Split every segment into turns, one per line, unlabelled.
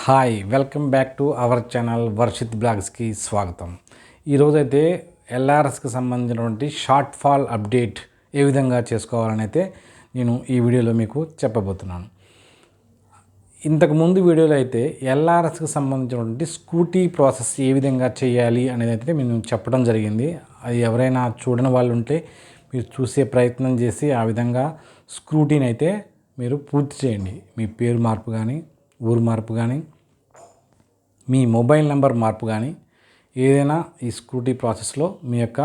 Hi welcome back to our channel Varshith బ్లాగ్స్కి స్వాగతం. ఈరోజైతే ఎల్ఆర్ఎస్కి సంబంధించినటువంటి షార్ట్ ఫాల్ అప్డేట్ ఏ విధంగా చేసుకోవాలని అయితే నేను ఈ వీడియోలో మీకు చెప్పబోతున్నాను. ఇంతకుముందు వీడియోలో అయితే ఎల్ఆర్ఎస్కి సంబంధించినటువంటి స్కూటీ ప్రాసెస్ ఏ విధంగా చేయాలి అనేది అయితే నేను చెప్పడం జరిగింది. అది ఎవరైనా చూడని వాళ్ళు ఉంటే మీరు చూసే ప్రయత్నం చేసి ఆ విధంగా స్కూటీని అయితే మీరు పూర్తి చేయండి. మీ పేరు మార్పు కానీ, ఊరు మార్పు కానీ, మీ మొబైల్ నెంబర్ మార్పు కానీ, ఏదైనా ఈ స్కూటీ ప్రాసెస్లో మీ యొక్క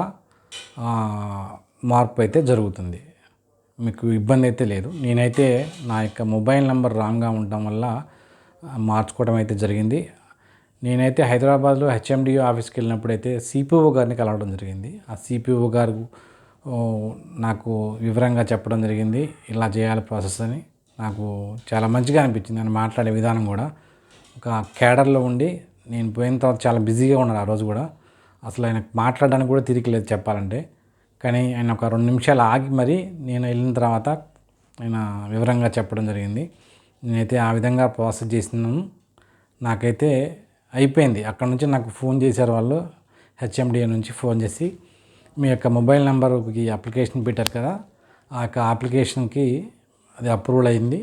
మార్పు అయితే జరుగుతుంది. మీకు ఇబ్బంది అయితే లేదు. నేనైతే నా యొక్క మొబైల్ నెంబర్ రాంగ్గా ఉండటం వల్ల మార్చుకోవడం అయితే జరిగింది. నేనైతే హైదరాబాద్లో హెచ్ఎండిఓ ఆఫీస్కి వెళ్ళినప్పుడైతే సిపిఓ గారిని కలవడం జరిగింది. ఆ సిపిఓ గారు నాకు వివరంగా చెప్పడం జరిగింది, ఇలా చేయాలి ప్రాసెస్ అని. నాకు చాలా మంచిగా అనిపించింది. నేను మాట్లాడే విధానం కూడా ఒక క్యాడర్లో ఉండి, నేను పోయిన తర్వాత చాలా బిజీగా ఉన్నాడు ఆ రోజు కూడా. అసలు ఆయనకు మాట్లాడడానికి కూడా తిరిగి లేదు చెప్పాలంటే. కానీ ఆయన ఒక 2 నిమిషాలు ఆగి మరి నేను వెళ్ళిన తర్వాత ఆయన వివరంగా చెప్పడం జరిగింది. నేనైతే ఆ విధంగా ప్రాసెస్ చేసినాను. నాకైతే అయిపోయింది. అక్కడ నుంచి నాకు ఫోన్ చేశారు వాళ్ళు, హెచ్ఎండిఏ నుంచి ఫోన్ చేసి, మీ యొక్క మొబైల్ నెంబర్కి అప్లికేషన్ పెట్టారు కదా, ఆ యొక్క అప్లికేషన్కి అది అప్రూవల్ అయింది,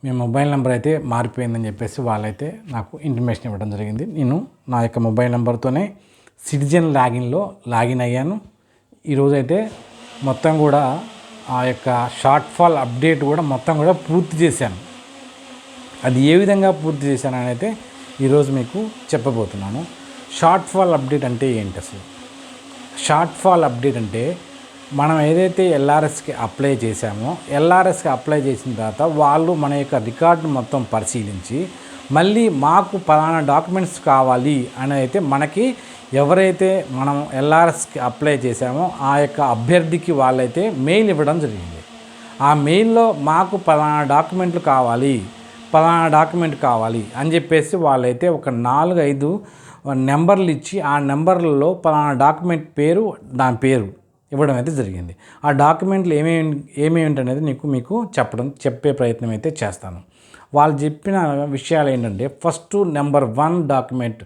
మీ మొబైల్ నెంబర్ అయితే మారిపోయిందని చెప్పేసి వాళ్ళైతే నాకు ఇంటిమేషన్ ఇవ్వడం జరిగింది. నేను నా యొక్క మొబైల్ నెంబర్తోనే సిటిజన్ లాగిన్ అయ్యాను. ఈరోజైతే మొత్తం కూడా ఆ యొక్క షార్ట్ ఫాల్ అప్డేట్ కూడా మొత్తం కూడా పూర్తి చేశాను. అది ఏ విధంగా పూర్తి చేశానని అయితే ఈరోజు మీకు చెప్పబోతున్నాను. షార్ట్ ఫాల్ అప్డేట్ అంటే ఏంటి అసలు? షార్ట్ ఫాల్ అప్డేట్ అంటే మనం ఏదైతే ఎల్ఆర్ఎస్కి అప్లై చేశామో, ఎల్ఆర్ఎస్కి అప్లై చేసిన తర్వాత వాళ్ళు మన యొక్క రికార్డు మొత్తం పరిశీలించి మళ్ళీ మాకు పలానా డాక్యుమెంట్స్ కావాలి అని అయితే మనకి ఎవరైతే మనం ఎల్ఆర్ఎస్కి అప్లై చేశామో ఆ యొక్క అభ్యర్థికి వాళ్ళైతే మెయిల్ ఇవ్వడం జరిగింది. ఆ మెయిల్లో మాకు పలానా డాక్యుమెంట్లు కావాలి, పలానా డాక్యుమెంట్ కావాలి అని చెప్పేసి వాళ్ళైతే ఒక 4-5 నెంబర్లు ఇచ్చి, ఆ నెంబర్లలో పలానా డాక్యుమెంట్ పేరు, దాని పేరు ఇవ్వడం అయితే జరిగింది. ఆ డాక్యుమెంట్లు ఏమేమిటి అనేది మీకు చెప్పే ప్రయత్నం అయితే చేస్తాను. వాళ్ళు చెప్పిన విషయాలు ఏంటంటే, ఫస్ట్ నెంబర్ 1 డాక్యుమెంట్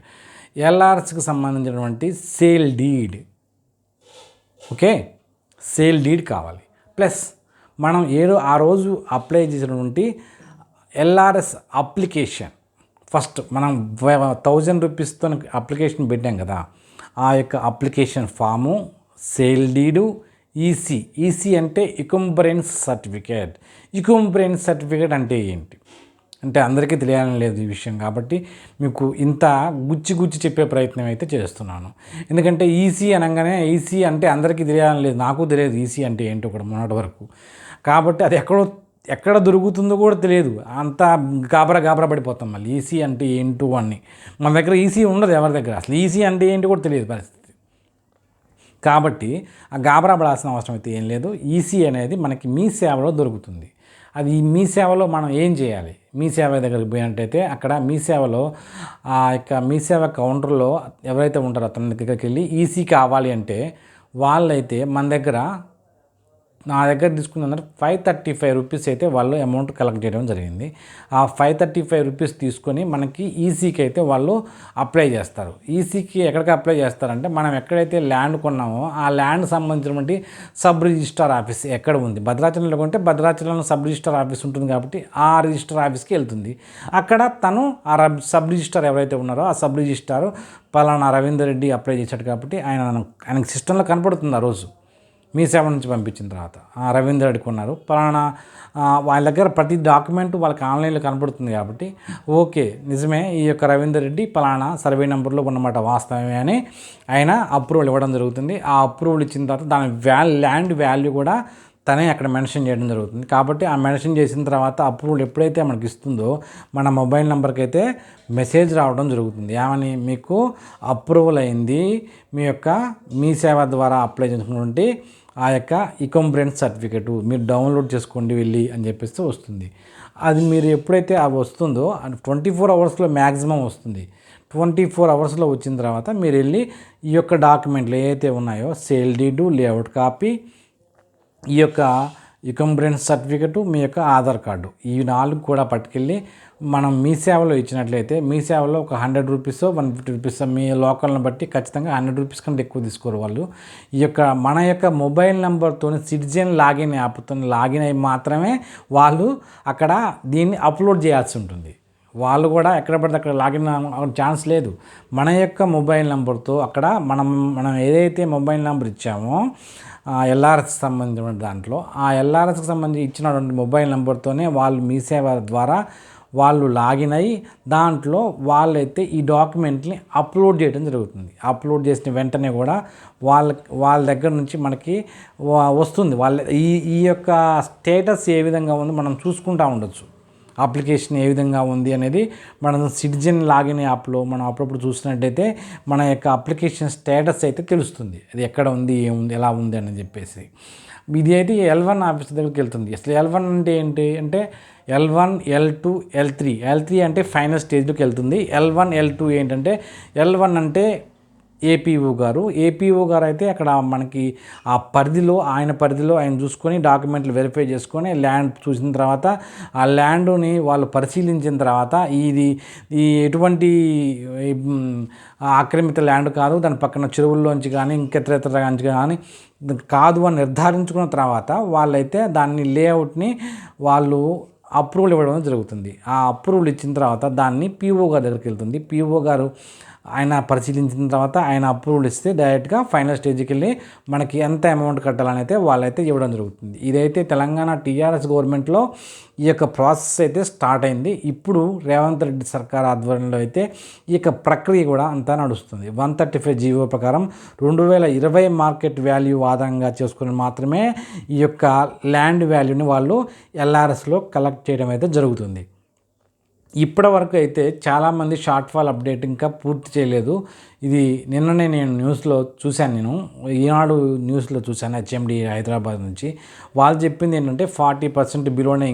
ఎల్ఆర్ఎస్కి సంబంధించినటువంటి sale deed. Okay, sale deed కావాలి. ప్లస్ మనం ఆ రోజు అప్లై చేసినటువంటి ఎల్ఆర్ఎస్ అప్లికేషన్, ఫస్ట్ మనం 1000 రూపీస్తో అప్లికేషన్ పెట్టాం కదా, ఆ యొక్క application form, sale deed, EC అంటే ఇకంబరెన్స్ సర్టిఫికేట్. ఇకంబరెన్స్ సర్టిఫికేట్ అంటే ఏంటి అంటే అందరికీ తెలియాలని లేదు ఈ విషయం, కాబట్టి మీకు ఇంత గుచ్చి చెప్పే ప్రయత్నం అయితే చేస్తున్నాను. ఎందుకంటే ఈసీ అనగానే, ఈసీ అంటే అందరికీ తెలియాలని లేదు, నాకు తెలియదు ఈసీ అంటే ఏంటో కూడా మొన్నటి వరకు. కాబట్టి అది ఎక్కడ దొరుకుతుందో కూడా తెలియదు, అంతా గాబరా పడిపోతాం. మళ్ళీ ఈసీ అంటే ఏంటో అని మన దగ్గర ఈసీ ఉండదు, ఎవరి దగ్గర అసలు ఈసీ అంటే ఏంటి కూడా తెలియదు పరిస్థితి. కాబట్టి ఆ గాబరా పడాల్సిన అవసరం అయితే ఏం లేదు. ఈసీ అనేది మనకి మీ సేవలో దొరుకుతుంది. అది మీ సేవలో మనం ఏం చేయాలి? మీ సేవ దగ్గరికి పోయినట్టయితే అక్కడ మీ సేవలో ఆ యొక్క మీ సేవ కౌంటర్లో ఎవరైతే ఉంటారో అతని దగ్గరికి వెళ్ళి ఈసీ కావాలి అంటే వాళ్ళైతే నా దగ్గర తీసుకున్నారు 535 రూపీస్ అయితే వాళ్ళు అమౌంట్ కలెక్ట్ చేయడం జరిగింది. ఆ 535 రూపీస్ తీసుకొని మనకి ఈసీకి అయితే వాళ్ళు అప్లై చేస్తారు. ఈసీకి ఎక్కడికి అప్లై చేస్తారంటే, మనం ఎక్కడైతే ల్యాండ్ కొన్నామో ఆ ల్యాండ్ సంబంధించినటువంటి సబ్ రిజిస్ట్రార్ ఆఫీస్ ఎక్కడ ఉంది, భద్రాచలంలో కొంటే భద్రాచలంలో సబ్ రిజిస్ట్రార్ ఆఫీస్ ఉంటుంది కాబట్టి ఆ రిజిస్ట్రార్ ఆఫీస్కి వెళ్తుంది. అక్కడ తను ఆ సబ్ రిజిస్ట్రార్ ఎవరైతే ఉన్నారో ఆ సబ్ రిజిస్ట్రార్ పలానా రవీందర్ రెడ్డి అప్లై చేశాడు కాబట్టి ఆయనకి సిస్టంలో కనపడుతుంది. ఆ రోజు మీ సేవ నుంచి పంపించిన తర్వాత రవీంద్ర రెడ్డి కొన్నారు పలానా, వాళ్ళ దగ్గర ప్రతి డాక్యుమెంట్ వాళ్ళకి ఆన్లైన్లో కనపడుతుంది కాబట్టి ఓకే నిజమే, ఈ యొక్క రవీందర్ రెడ్డి పలానా సర్వే నెంబర్లో ఉన్నమాట వాస్తవమే అని ఆయన అప్రూవల్ ఇవ్వడం జరుగుతుంది. ఆ అప్రూవల్ ఇచ్చిన తర్వాత దాని ల్యాండ్ వాల్యూ కూడా తనే అక్కడ మెన్షన్ చేయడం జరుగుతుంది. కాబట్టి ఆ మెన్షన్ చేసిన తర్వాత అప్రూవల్ ఎప్పుడైతే మనకి ఇస్తుందో మన మొబైల్ నెంబర్కి అయితే మెసేజ్ రావడం జరుగుతుంది. ఏమని, మీకు అప్రూవల్ అయింది, మీ సేవ ద్వారా అప్లై చేసుకున్నటువంటి ఆ యొక్క ఇకంబరెన్స్ సర్టిఫికేటు మీరు డౌన్లోడ్ చేసుకోండి వెళ్ళి అని చెప్పేసి వస్తుంది. అది మీరు ఎప్పుడైతే అది వస్తుందో 24 అవర్స్లో మ్యాక్సిమం వస్తుంది. 24 అవర్స్లో వచ్చిన తర్వాత మీరు వెళ్ళి ఈ యొక్క డాక్యుమెంట్లు ఏవైతే ఉన్నాయో సేల్ డీడు, లేఅవుట్ కాపీ, ఈ యొక్క ఇకంబ్రెన్స్ సర్టిఫికెటు, మీ యొక్క ఆధార్ కార్డు, ఈ 4 కూడా పట్టుకెళ్ళి మనం మీ సేవలో ఇచ్చినట్లయితే, మీ సేవలో ఒక 100 రూపీసో 150 రూపీసో మీ లోకల్ని బట్టి ఖచ్చితంగా 100 రూపీస్ కంటే ఎక్కువ తీసుకోరు వాళ్ళు. ఈ యొక్క మన యొక్క మొబైల్ నెంబర్తో సిటిజన్ లాగిన్ యాప్తో లాగిన్ అయ్యి మాత్రమే వాళ్ళు అక్కడ దీన్ని అప్లోడ్ చేయాల్సి ఉంటుంది. వాళ్ళు కూడా ఎక్కడ పడితే అక్కడ లాగిన్ ఛాన్స్ లేదు. మన యొక్క మొబైల్ నెంబర్తో అక్కడ మనం ఏదైతే మొబైల్ నెంబర్ ఇచ్చామో ఎల్ఆర్ఎస్కి సంబంధించిన దాంట్లో, ఆ ఎల్ఆర్ఎస్కి సంబంధించి ఇచ్చినటువంటి మొబైల్ నెంబర్తోనే వాళ్ళు మీ సేవ ద్వారా వాళ్ళు లాగిన్ అయ్యి దాంట్లో వాళ్ళైతే ఈ డాక్యుమెంట్ని అప్లోడ్ చేయడం జరుగుతుంది. అప్లోడ్ చేసిన వెంటనే కూడా వాళ్ళ దగ్గర నుంచి మనకి వస్తుంది. ఈ యొక్క స్టేటస్ ఏ విధంగా ఉందో మనం చూసుకుంటూ ఉండొచ్చు. అప్లికేషన్ ఏ విధంగా ఉంది అనేది మనం సిటిజన్ లాగిన్ యాప్లో మనం అప్పుడప్పుడు చూసినట్టయితే మన యొక్క అప్లికేషన్ స్టేటస్ అయితే తెలుస్తుంది. అది ఎక్కడ ఉంది, ఏముంది, ఎలా ఉంది అని చెప్పేసి. ఇది అయితే L1 ఆఫీస్ దగ్గరికి వెళ్తుంది. అసలు L1 అంటే ఏంటి అంటే L1, L2, L3 అంటే ఫైనల్ స్టేజ్లోకి వెళ్తుంది. L1, L2 ఏంటంటే L1 అంటే ఏపీఓ గారు అయితే అక్కడ మనకి ఆ పరిధిలో ఆయన చూసుకొని డాక్యుమెంట్లు వెరిఫై చేసుకొని ల్యాండ్ చూసిన తర్వాత ఆ ల్యాండ్ని వాళ్ళు పరిశీలించిన తర్వాత ఈ ఎటువంటి ఆక్రమిత ల్యాండ్ కాదు, దాని పక్కన చెరువుల్లోంచి కానీ ఇంకెతర కానీ కాదు అని నిర్ధారించుకున్న తర్వాత వాళ్ళైతే దాన్ని లేఅవుట్ని వాళ్ళు అప్రూవల్ ఇవ్వడం జరుగుతుంది. ఆ అప్రూవల్ ఇచ్చిన తర్వాత దాన్ని పీఓ గారి దగ్గరికి వెళ్తుంది. పీఓ గారు ఆయన పరిశీలించిన తర్వాత ఆయన అప్రూవల్ ఇస్తే డైరెక్ట్గా ఫైనల్ స్టేజ్కి వెళ్ళి మనకి ఎంత అమౌంట్ కట్టాలని అయితే వాళ్ళైతే ఇవ్వడం జరుగుతుంది. ఇదైతే తెలంగాణ టీఆర్ఎస్ గవర్నమెంట్లో ఈ యొక్క ప్రాసెస్ అయితే స్టార్ట్ అయింది. ఇప్పుడు రేవంత్ రెడ్డి సర్కార్ ఆధ్వర్యంలో అయితే ఈ యొక్క ప్రక్రియ కూడా అంతా నడుస్తుంది. 135 జీవో ప్రకారం 2020 మార్కెట్ వాల్యూ ఆధారంగా చేసుకుని మాత్రమే ఈ యొక్క ల్యాండ్ వాల్యూని వాళ్ళు ఎల్ఆర్ఎస్లో కలెక్ట్ చేయడం అయితే జరుగుతుంది. ఇప్పటి వరకు అయితే చాలామంది షార్ట్ ఫాల్ అప్డేట్ ఇంకా పూర్తి చేయలేదు. ఇది నిన్ననే నేను న్యూస్లో చూశాను, నేను ఈనాడు న్యూస్లో చూశాను, హెచ్ఎండి హైదరాబాద్ నుంచి. వాళ్ళు చెప్పింది ఏంటంటే 40% బిలోనే